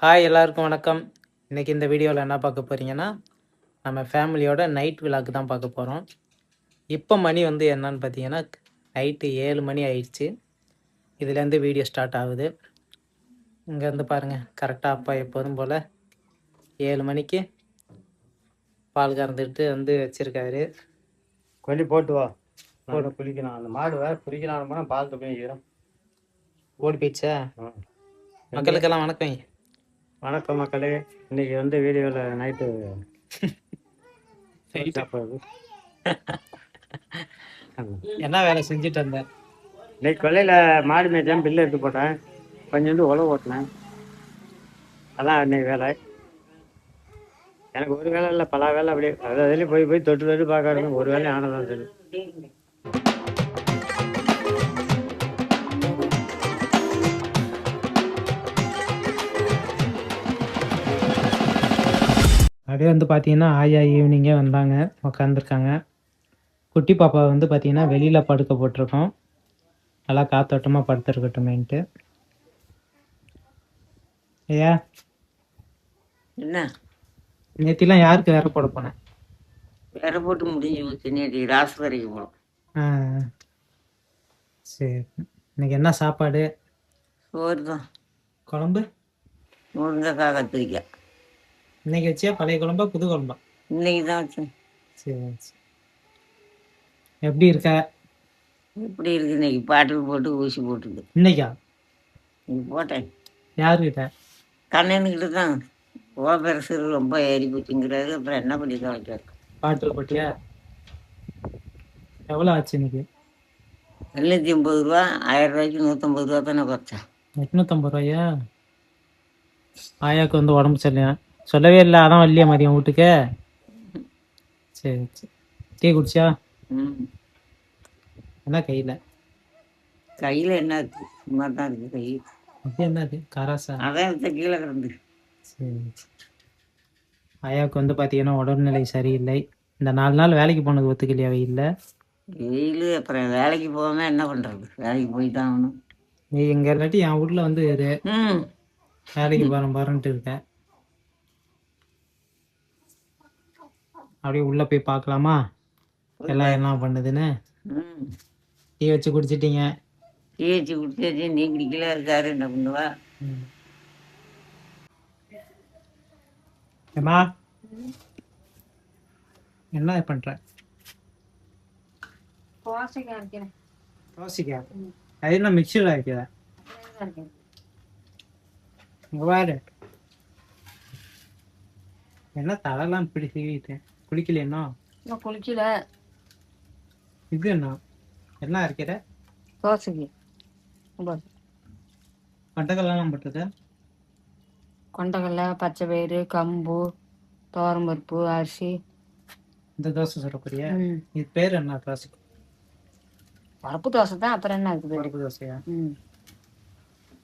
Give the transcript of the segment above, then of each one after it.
Hi எல்லாருக்கும் வணக்கம். இன்றைக்கி இந்த வீடியோவில் என்ன பார்க்க போகிறீங்கன்னா, நம்ம ஃபேமிலியோட நைட் விலாக் தான் பார்க்க போகிறோம். இப்போ மணி வந்து என்னன்னு பார்த்தீங்கன்னா, நைட்டு 7 மணி ஆயிடுச்சு. இதுலேருந்து வீடியோ ஸ்டார்ட் ஆகுது. இங்கேருந்து பாருங்கள், கரெக்டாக அப்பா எப்போதும் போல் 7 மணிக்கு பால் கறந்துட்டு வந்து வச்சுருக்காரு. கொல்லி போட்டு வா, போட்டு குளிக்கணும். அந்த மாடு வேற குளிக்கலாம் போனால் பால் தப்பிக்கிறோம். ஓடி போயிடுச்சா? மக்களுக்கெல்லாம் வணக்கம். வணக்கம் மக்களே. இன்னைக்கு வந்து வீடியோவில் நைட்டு சாப்பாடு என்ன வேலை செஞ்சுட்டு வந்தேன்? இன்னைக்கு கொல்லையில் மாடு மேய்ச்சான், பில்லு எடுத்து போட்டேன், கொஞ்சம் உழவு ஓட்டினேன். அதான் இன்னைக்கு வேலை. எனக்கு ஒரு வேலை இல்லை, பல வேலை. அப்படியே அதுலேயும் போய் தொட்டு பார்க்கறது ஒரு வேலையும் ஆனதான் சரி. அப்படியே வந்து பார்த்தீங்கன்னா ஆயா ஈவினிங்கே வந்தாங்க, உட்காந்துருக்காங்க. குட்டி பாப்பா வந்து பார்த்தீங்கன்னா வெளியில் படுக்க போட்டிருக்கோம், நல்லா காத்தோட்டமாக படுத்துருக்கட்டுமேன்ட்டு. ஐயா என்ன நேத்திலாம் யாருக்கு வேற போட போனேன்? வேற போட்டு முடிஞ்சு நேற்று ராசகரைக்கு போனோம். சரி, இன்னைக்கு என்ன சாப்பாடு? சோறு தான். குழம்பு முருங்கைக்காய் கத்திரிக்காய். இன்னைக்கு வச்சியா பழைய குழம்பா புது குழம்பா? இன்னைக்கு தான் வச்சேன். சரி சரி. எப்படி இருக்க? எப்படி இருக்கு? இன்னைக்கு பாட்டில் போட்டு ஊசி போட்டுது. இன்னைக்கா? இன்னைக்கு போட்டேன். யாருக்கிட்ட? கண்ணனுக்கிட்ட தான். பெருசு ரொம்ப ஏறி போச்சுங்கிறது. அப்புறம் என்ன பண்ணி தான் வைக்காரு. பாட்டில் போட்டியா? எவ்வளோ ஆச்சு இன்னைக்கு? 750 ரூபா. 1000 ரூபாய்க்கு 150 ரூபா தானே குறைச்சேன். 850 ரூபாயா? ஆயாவுக்கு வந்து உடம்பு சரியில்லையா? சொல்லவே இல்லை, அதான் வரலையா மதியம் வீட்டுக்கு? சரி சரி. டீ குடிச்சா? என்ன கையில்? கையில் என்ன இருக்கு? சும்மா தான் இருக்கு கை. அப்படி என்ன அது? காராசா? அதான் எடுத்த கீழே கிடந்து. சரி. ஆயாவுக்கு வந்து பார்த்தீங்கன்னா உடல்நிலை சரியில்லை. இந்த 4 நாள் வேலைக்கு போனது ஒத்துக்கலையா வெயில்ல? வெயில். அப்புறம் வேலைக்கு போகாமல் என்ன பண்ணுறது? வேலைக்கு போய் தான் ஆகணும். நீ எங்கே இல்லாட்டி என் வீட்டில் வந்து வேலைக்கு பாருன்ட்டு இருக்க. அப்படியே உள்ளே போய் பார்க்கலாமா எல்லாம் என்ன பண்ணுதுன்னு? டீ வச்சு குடிச்சிட்டீங்க? டீ வச்சு குடிச்சாச்சு. நீ குடிக்கல இருக்காரு, என்ன பண்ணுவா? ஏம்மா என்ன பண்ற? தோசைக்கா? அது என்ன மிக்சர் ஆகிக்குதா? பாரு என்ன தலைலாம் இப்படி சீவிட்டேன். குளிக்கலையா? குளிக்கல. இது என்ன இருக்கிற? தோசைக்கு கொண்டக்கல்லாம் போட்டது. கொண்டக்கடலை, பச்சை பயிறு, கம்பு, துவரம்பருப்பு, அரிசி. இந்த தோசை சுடக்கூடிய இது பேர் என்ன தோசை? பருப்பு தோசை தான். அப்புறம் என்ன இருக்குது? பருப்பு தோசையா?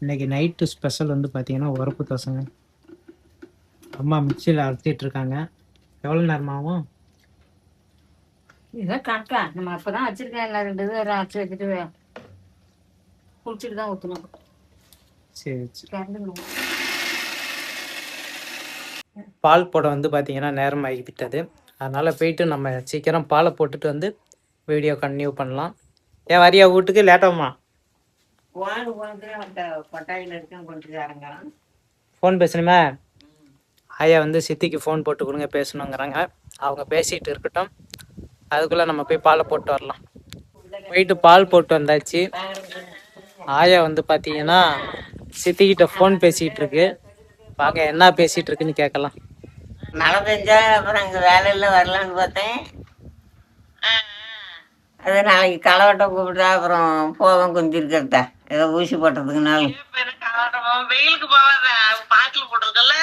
இன்னைக்கு நைட்டு ஸ்பெஷல் வந்து பார்த்தீங்கன்னா உரப்பு தோசைங்க. அம்மா மிக்சியில் அரைச்சிட்டு இருக்காங்க. எவ்வளோ நேரமாகும்? இதான் கணக்கா? நம்ம அப்பதான் வச்சிருக்கேன். எல்லாம் 2 இது அரைச்சி வச்சுட்டு குளிச்சுட்டு தான் ஊற்றணும். சரி சரி. பால் போட வந்து பார்த்தீங்கன்னா நேரம் ஆகிவிட்டது. அதனால் போயிட்டு நம்ம சீக்கிரம் பாலை போட்டுட்டு வந்து வீடியோ கண்டினியூ பண்ணலாம். ஏன் வரியா வீட்டுக்கு லேட்டாகுமா? ஃபோன் பேசணுமே. ஐயா வந்து சித்திக்கு ஃபோன் போட்டு கொடுங்க, பேசணுங்கிறாங்க. அவங்க பேசிகிட்டு இருக்கட்டும், அதுக்குள்ளே நம்ம போய் பாலை போட்டு வரலாம். போயிட்டு பால் போட்டு வந்தாச்சு. ஆயா வந்து பார்த்தீங்கன்னா சித்திக்கிட்ட ஃபோன் பேசிகிட்டு இருக்கு. வாங்க என்ன பேசிகிட்டு இருக்குன்னு கேட்கலாம். மழை பெஞ்சா அப்புறம் அங்கே வேலையில் வரலான்னு பார்த்தேன். அது நாளைக்கு களவட்டை கூப்பிட்டா அப்புறம் போவேன். கொஞ்சம் இருக்கிறதா ஏதோ ஊசி போட்டதுக்குனாலும் வெயிலுக்கு போவாத. பாட்டில் போட்டிருக்கல.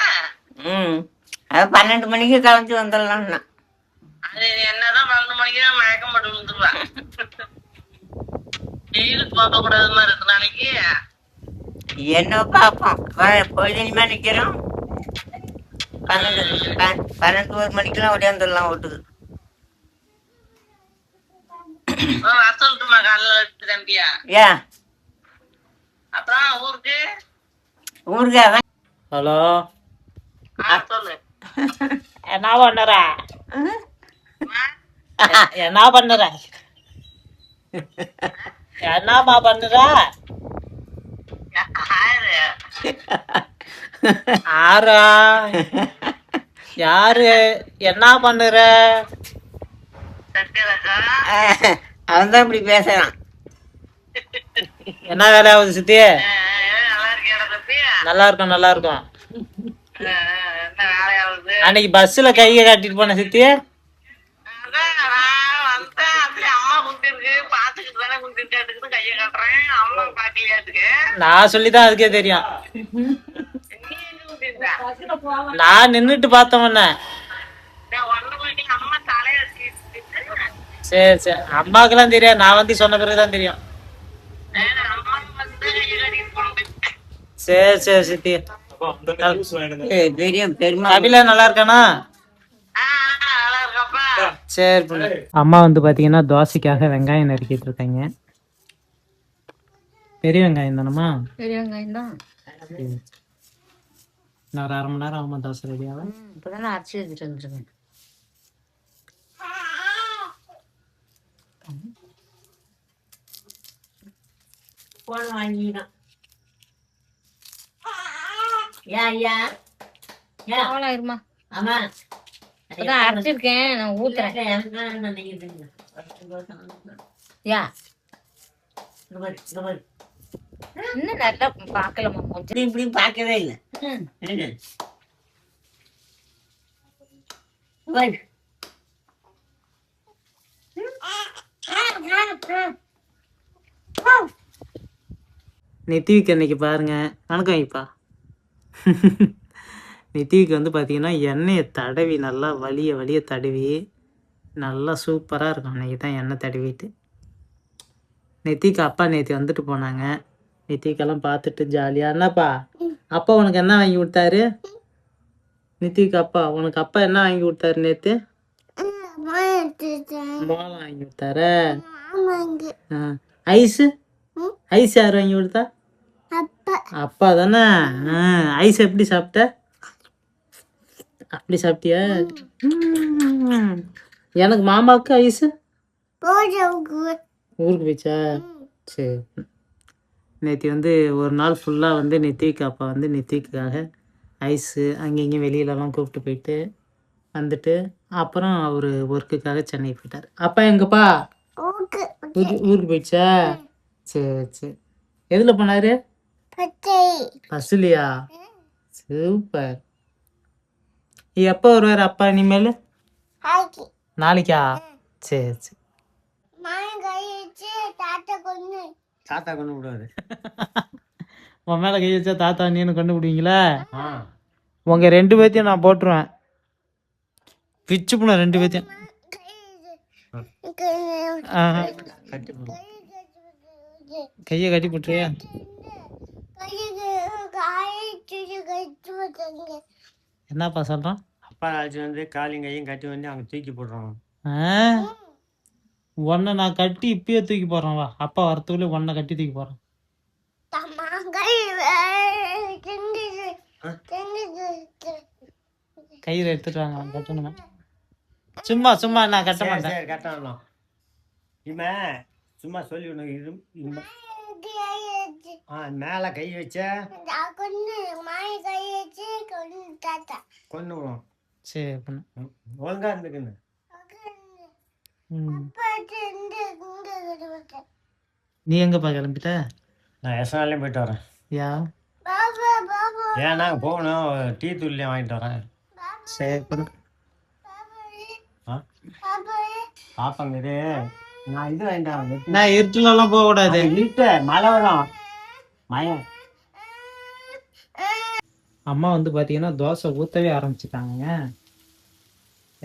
அது 12 மணிக்கு கலைஞ்சி வந்துடலாம்னா. அது என்னதான் 12 மணிக்கு தான் மயக்கம் போட்டு விழுந்துருவேன். வெயிலுக்கு போக கூடாது மாதிரி இருக்கு நாளைக்கு. என்ன பார்ப்போம். பொழுதுமா நிற்கிறோம். 12 மணிக்கெல்லாம் ஓடியாந்துடலாம் வீட்டுக்கு. தம்பியா ஏன் அப்புறம் ஊருக்கு அதான் ஹலோ, என்ன பண்ணுற? என்ன பண்ணுற? என்னம்மா பண்ணுற? ஆறா யாரு? என்ன பண்ணுற? அவன் தான் இப்படி பேசுறான். என்ன வேலை ஆகுது சித்தி? நல்லா இருக்கும், நல்லா இருக்கும். அன்னைக்கு பஸ்ல கையை காட்டிட்டு போன சித்தி. நான் சொல்லிதான் அதுக்கே தெரியும். நான் நின்னுட்டு பார்த்தவன. சரி சரி, அம்மாக்கெல்லாம் தெரியாது, நான் வந்து சொன்ன பிறகுதான் தெரியும். சரி சரி சித்தி. பெரிய பெருமா கபிலா நல்லா இருக்கானா? சரி புள்ள. அம்மா வந்து பாத்தீங்கன்னா தோசைக்காக வெங்காயம் நறுக்கிட்டு இருக்காங்க. பெரிய வெங்காயம் தானம்மா? பெரிய வெங்காயம் தான். நான் ஒரு 1/2 மணி நேரம் ஆகுமா தோசை ரெடியாக? இப்பதானே அரைச்சி எடுத்துட்டு வந்துருக்கேன். வாங்கினான். அவ்வளோ ஆயிருமா? ஆமா, இப்பதான் அரைச்சிருக்கேன், நான் ஊத்துறேன். யா இன்னும் நல்லா பார்க்கலாமா கொஞ்சம்? இப்படி பார்க்கவே இல்லை. நித்திவிக்கு அன்னைக்கு பாருங்க. வணக்கம் ஐப்பா. நித்திவிக்கு வந்து பார்த்தீங்கன்னா எண்ணெயை தடவி நல்லா வலிய தடவி நல்லா சூப்பராக இருக்கும். அன்றைக்கி தான் எண்ணெய் தடவிட்டு நித்திக்கு அப்பா நேற்று வந்துட்டு போனாங்க. நித்திக்கெல்லாம் பார்த்துட்டு ஜாலியாக. என்னப்பா அப்பா உனக்கு என்ன வாங்கி கொடுத்தாரு? நித்திக்கு அப்பா உனக்கு அப்பா என்ன வாங்கி கொடுத்தாரு நேற்று? மோளம் வாங்கி கொடுத்தாரு. ஐஸு ஐஸ் யார் வாங்கி கொடுத்தா? அப்பா தானே. ஐஸ் எப்படி சாப்பிட்ட? அப்படி சாப்பிட்டியா? எனக்கு மாமாவுக்கு ஐஸு ஊருக்கு போயிச்சா? சரி. நேற்று வந்து ஒரு நாள் ஃபுல்லாக வந்து நித்திக்கு அப்பா வந்து நித்திக்காக ஐஸு அங்கேயும் வெளியிலலாம் கூப்பிட்டு போயிட்டு வந்துட்டு அப்புறம் அவர் ஒர்க்குக்காக சென்னை போயிட்டார். அப்பா எங்கப்பா? ஊருக்கு போயிடுச்சா? சரி சரி. எதில் போனார்? பஸ்லையா? சூப்பர். எப்போ வருவார் அப்பா இனிமேல்? நாளைக்கா? சரி சரி. தாத்தா கொண்டு விடுவாரு. உன் மேலே கை வச்சா தாத்தா நீனு கொண்டு விடுவீங்களா? உங்கள் 2 பேர்த்தையும் நான் போட்டுருவேன். பிச்சு போன 2 பேர்த்தையும். கையை கட்டி போட்டுருவியா? என்னப்பா சொல்கிறான்? அப்பா அழைச்சி வந்து காலையும் கையும் கட்டி வந்து அங்கே தூக்கி போடுறோம். ஒன்றை நான் கட்டி இப்பயே தூக்கி போடுறேன். வா, அப்பா வரத்துக்குள்ளே ஒன்றை கட்டி தூக்கி போடுறேன். கையில் எடுத்துட்டு வாங்க, கட்டணுங்க. சும்மா சும்மா நான் கட்ட மாட்டேன். சரி கட்டணும். இவன் சும்மா சொல்லி ஒன்று மேலே கை வச்ச கொண்டு விடும். சரி பண்ணு. ஒழுங்கா இருந்துக்குன்னு. நீ எங்கப்பா கிளம்பிட்ட? நான் எஸ்என்எல்லையும் போயிட்டு வரேன். யா ஏன்னா போகணும், டீ தூள்லையும் வாங்கிட்டு வரேன். சரி பண்ணு. பாப்பாங்க இது நான் இது வாங்கிட்டேன். நான் இருட்டுலலாம் போகக்கூடாது. இருட்டு மழை வரும். மயம் அம்மா வந்து பார்த்தீங்கன்னா தோசை ஊற்றவே ஆரம்பிச்சுட்டாங்க.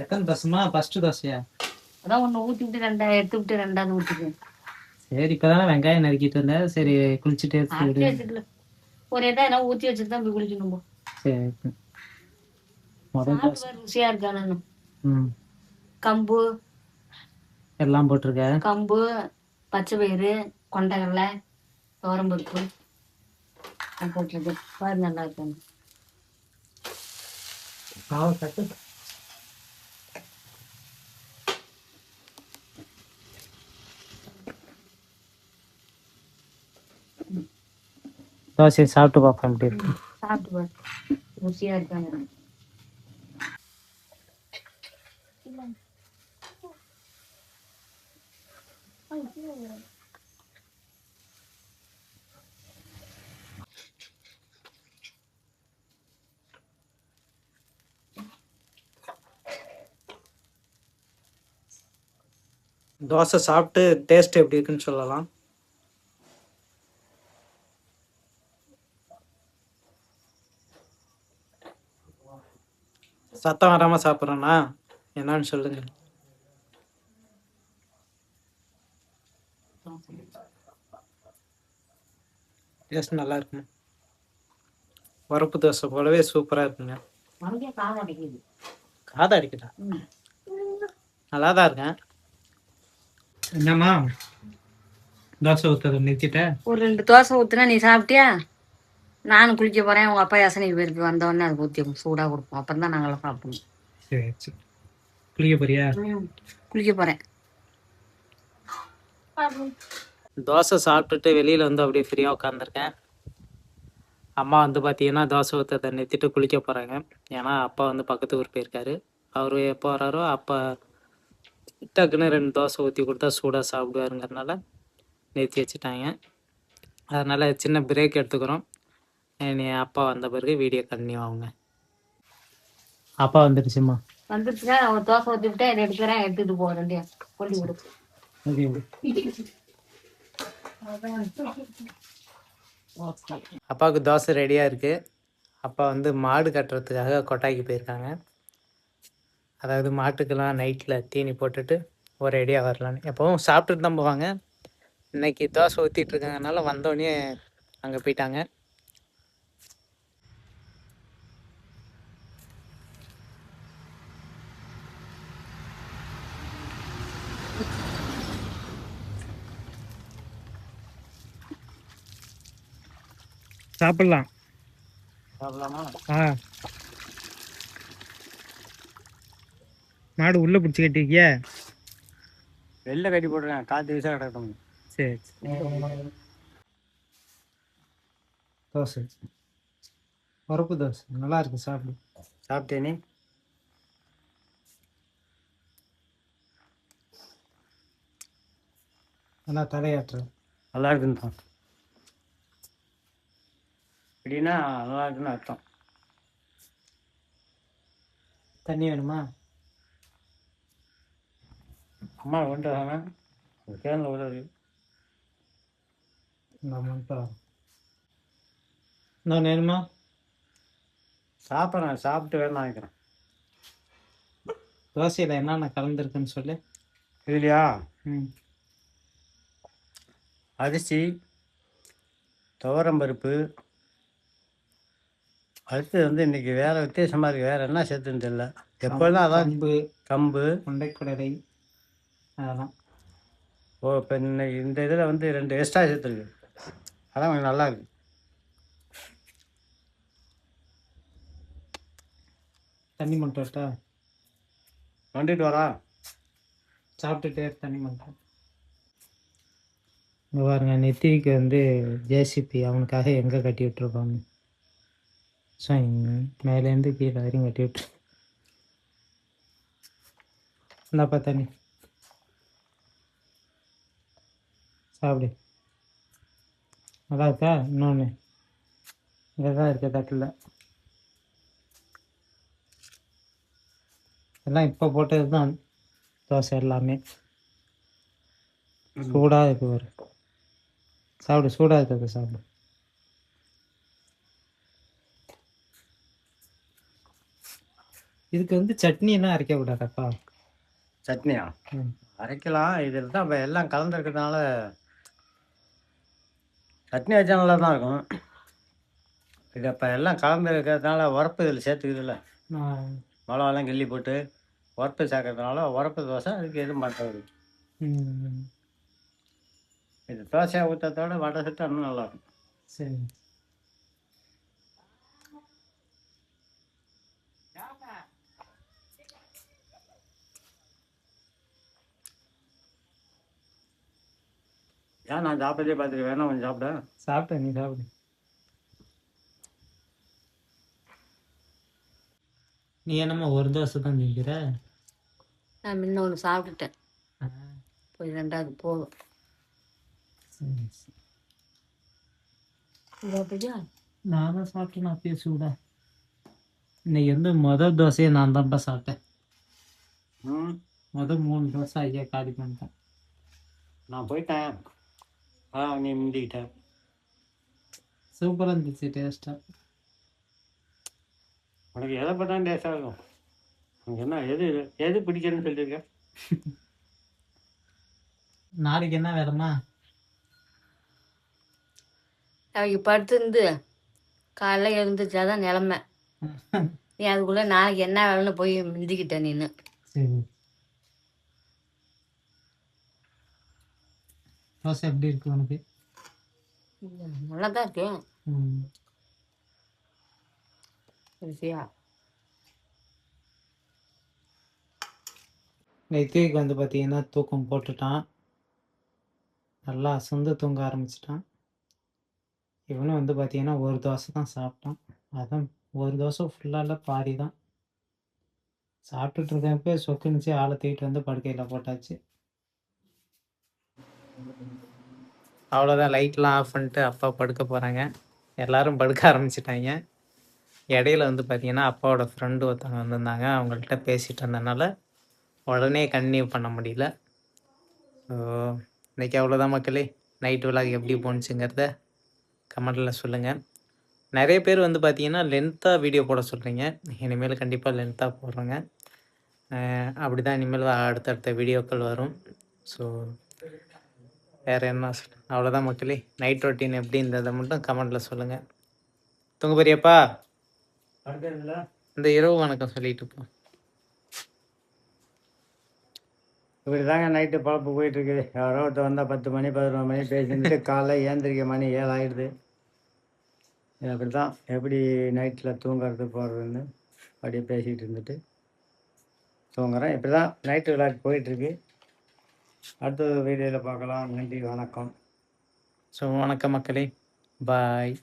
எத்தனை தோசைமா? ஃபஸ்ட்டு தோசையா? அதான் ஒன்று ஊற்றி விட்டு எடுத்து விட்டு 2வது ஊற்றிக்குவேன். சரி, இப்போ தானே வெங்காயம் நறுக்கிட்டு இருந்தேன். சரி குளிச்சுட்டு வச்சுக்கல ஒரு எதா ஊற்றி வச்சுட்டு தான் போய் குளிக்கணும். சரி. முதல் தோசை ருசியா இருக்கானு ம் கம்பு எல்லாம் போட்டிருக்கேன். கம்பு, பச்சை பயிறு, கொண்டைக்கடலை, துவரம்பருப்பு போட்டிருக்கு. பாரு நல்லா இருக்கும். மாவு கட்டு. தோசையை சாப்பிட்டு பார்ப்பேன் எப்படி இருக்கு. சாப்பிட்டு பாரு, ருசியா இருக்காங்க. தோசை சாப்பிட்டு டேஸ்ட் எப்படி இருக்குன்னு சொல்லலாம். சத்தம் வராமல் சாப்பிட்றேண்ணா, என்னன்னு சொல்லுங்க. டேஸ்ட் நல்லா இருக்குங்க. உரப்பு தோசை போலவே சூப்பராக இருக்குங்க. மறுபடியும் காரம் அடிக்குது. காதை அடிக்குதா? நல்லா தான் இருக்கேன். என்னம்மா தோசை ஊற்றுறது நிறுத்திட்டேன். ஒரு 2 தோசை ஊத்துனா நீ சாப்பிட்டியா? நானும் குளிக்க போறேன். உங்க அப்பா யசனைக்கு போயிருக்கு, வந்தோடனே அது ஊற்றி சூடாக கொடுப்போம். அப்புறம் தான் நாங்களாம் சாப்பிடணும். சரி சரி. குளிக்க போறியா? குளிக்க போறேன். தோசை சாப்பிட்டுட்டு வெளியில் வந்து அப்படியே ஃப்ரீயாக உட்காந்துருக்கேன். அம்மா வந்து பார்த்தீங்கன்னா தோசை ஊற்றத்தை நிறுத்திட்டு குளிக்க போகிறாங்க. ஏன்னா அப்பா வந்து பக்கத்து ஊர் போயிருக்காரு. அவர் எப்போ வராரோ அப்போ டக்குன்னு 2 தோசை ஊற்றி கொடுத்தா சூடாக சாப்பிடுவாருங்கிறதுனால நிறுத்தி வச்சுட்டாங்க. அதனால் சின்ன பிரேக் எடுத்துக்கிறோம். நீ அப்பா வந்த பிறகு வீடியோ கண்டினியூ ஆகுங்க. அப்பா வந்துடுச்சுமா. வந்துருச்சுன்னா ஒரு தோசை ஊற்றி விட்டா இதை எடுக்கிறேன், எடுத்துட்டு போக ரெண்டையும் கொண்டு விடு. அப்பாவுக்கு தோசை ரெடியாக இருக்குது. அப்பா வந்து மாடு கட்டுறதுக்காக கொட்டாய்க்கு போயிருக்காங்க. அதாவது மாட்டுக்கெல்லாம் நைட்டில் தீனி போட்டுட்டு ஒரு ரெடியாக வரலான்னு. எப்போவும் சாப்பிட்டுட்டு தான் போவாங்க. இன்னைக்கு தோசை ஊற்றிட்டு இருக்காங்கனால வந்தோடனே அங்கே போயிட்டாங்க. சாப்பிடலாம். சாப்பிடலாமா? மாடு உள்ளே பிடிச்சி கட்டிருக்கியா? வெளில கட்டி போட்டுருக்கேன், காற்று வீசா கிடக்கும். சரி. தோசை உரப்பு தோசை நல்லா இருக்கு, சாப்பிடு. சாப்பிட்டேனே. நல்லா தலையாட்டுற. நல்லா இருக்குன்னு தான். எப்படின்னா நல்லா இருக்குன்னு அர்த்தம். தண்ணி வேணுமா? அம்மா கொண்டு வராங்க, கேனில் விடுறது. நான் வேணுமா? சாப்பிட்றேன், சாப்பிட்டு வேணும் நினைக்கிறேன். தோசையில் என்னென்ன கலந்துருக்குன்னு சொல்லு. இதுலையா? ம். அரிசி, துவரம்பருப்பு, அடுத்து வந்து இன்னைக்கு வேற வித்தியாசமாக இருக்குது. வேற என்ன சேர்த்துன்னு தெரியல. எப்போல்லாம் அதான் கம்பு, கம்பு, கொண்டைக்குடலை, அதெல்லாம். ஓ இப்போ இந்த இதில் வந்து 2 எக்ஸ்ட்ரா சேர்த்துருக்கு. அதான் கொஞ்சம் நல்லா இருக்கு. தண்ணி மட்டும் விட்டா வந்துட்டு வரா. சாப்பிட்டுட்டே தண்ணி மட்டும். இங்கே பாருங்க, நெத்திக்கு வந்து ஜேசிபி அவனுக்காக எங்கே கட்டி விட்டுருப்பாங்க. ஸோ மேலேருந்து கீழே வரையும் கட்டி விட்டு. இந்தாப்பா தண்ணி சாப்பிடு. நல்லா இருக்கா? இன்னொன்று இங்கே தான் இருக்க தட்டில். எல்லாம் இப்போ போட்டது தான் தோசை எல்லாமே. சூடாக இருக்கு ஒரு. சாப்பிடு, சூடாக இருக்கிறது சாப்பிடு. இதுக்கு வந்து சட்னி எல்லாம் அரைக்க கூடாதாப்பா? சட்னியா? அரைக்கலாம். இதில் தான் இப்போ எல்லாம் கலந்துருக்கிறதுனால சட்னி வச்சா நல்லா தான் இருக்கும். இது இப்போ எல்லாம் கலந்து இருக்கிறதுனால உரப்பு இதில் சேர்த்துக்குதுல்ல. மிளகாலாம் கிள்ளி போட்டு உரப்பு சேர்க்கறதுனால உரப்பு தோசை அதுக்கு எதுவும் பண்ணுறது. இது தோசையாக ஊற்றத்தோட வடை சுட்டு இன்னும் நல்லாயிருக்கும். சரி. ஏன் நான் சாப்பிட்டதே பார்த்துட்டு வேணா கொஞ்சம் சாப்பிட. சாப்பிட்டேன், நீ சாப்பிடு. நீ என்னம்மா ஒரு தோசை தான் திங்கிற? நான் முன்ன ஒன்று சாப்பிட்டுட்டேன், ஆ, போய் 2வது போதும். சரி சரி. இது அப்படியா? நான் தான் சாப்பிட்டேன் அப்பயே சூடா. இன்னைக்கு வந்து மொதல் தோசையை நான் தான்ப்பா சாப்பிட்டேன். ம். மொதல் 3 தோசை ஐயா காலி பண்ணிட்டேன். நான் போயிட்டேன். நீ முந்திக்கிட்ட. சூப்பராக இருந்துச்சு டேஸ்ட்டாக. உனக்கு எதை பார்த்தாலும் டேஸ்டாக இருக்கும். உனக்கு என்ன எது எது பிடிக்குன்னு சொல்லியிருக்க? நாளைக்கு என்ன வேலைம்மா? அவங்க படுத்துருந்து காலைல எழுந்துச்சாதான் நிலமை. நீ அதுக்குள்ளே நாளைக்கு என்ன வேலைன்னு போய் மிந்திக்கிட்ட நின்று. சரி. தோசை எப்படி இருக்கு உனக்கு? நல்லா தான் இருக்கு. ம். ருசியா? நெத்திக்கு வந்து பார்த்தீங்கன்னா தூக்கம் போட்டுட்டான். நல்லா அசந்து தூங்க ஆரம்பிச்சிட்டான். இவனும் வந்து பார்த்தீங்கன்னா ஒரு தோசை தான் சாப்பிட்டான். அதான் ஒரு தோசை ஃபுல்லாக பாதி தான் சாப்பிட்டுட்டு இருக்கப்போ சொக்குனுச்சு. ஆளை தூக்கிட்டு வந்து படுக்கையில் போட்டாச்சு. அவ்வளோதான், லைட்லாம் ஆஃப் பண்ணிட்டு அப்பா படுக்க போகிறாங்க. எல்லாரும் படுக்க ஆரம்பிச்சிட்டாங்க. இடையில வந்து பார்த்தீங்கன்னா அப்பாவோட ஃப்ரெண்டு ஒருத்தவங்க வந்திருந்தாங்க. அவங்கள்ட்ட பேசிகிட்டு இருந்தனால உடனே கன்டினியூ பண்ண முடியல. ஸோ இன்றைக்கி அவ்வளோதான் மக்களே. நைட் விலாக் எப்படி போணுச்சுங்கிறத கமெண்டில் சொல்லுங்கள். நிறைய பேர் வந்து பார்த்தீங்கன்னா லென்த்தாக வீடியோ போட சொல்கிறீங்க. இனிமேல் கண்டிப்பாக லென்த்தாக போடுறேங்க. அப்படி தான் இனிமேல் அடுத்தடுத்த வீடியோக்கள் வரும். ஸோ வேறு என்ன அவ்வளோதான் மக்களே. நைட் ரொட்டீன் எப்படி இருந்ததை மட்டும் கமெண்டில் சொல்லுங்கள். தூங்க போறியாப்பா? அடுத்ததுல இந்த இரவு வணக்கம் சொல்லிட்டு போ. இப்படி தாங்க நைட்டு பழப்பு போயிட்டுருக்குது. யாரோ ஒருத்தர் வந்தால் 10 மணி 11 மணி பேசிட்டு காலைல ஏந்திரிக்க மணி 7 ஆகிடுது. அப்படி தான் எப்படி நைட்டில் தூங்குறது போகிறதுன்னு அப்படியே பேசிகிட்டு இருந்துட்டு தூங்குறேன். இப்படி தான் நைட்டு விளையாட்டு போயிட்டுருக்கு. அடுத்த வீடியோவில் பார்க்கலாம். நன்றி, வணக்கம். ஸோ வணக்கம் மக்களே, பாய்.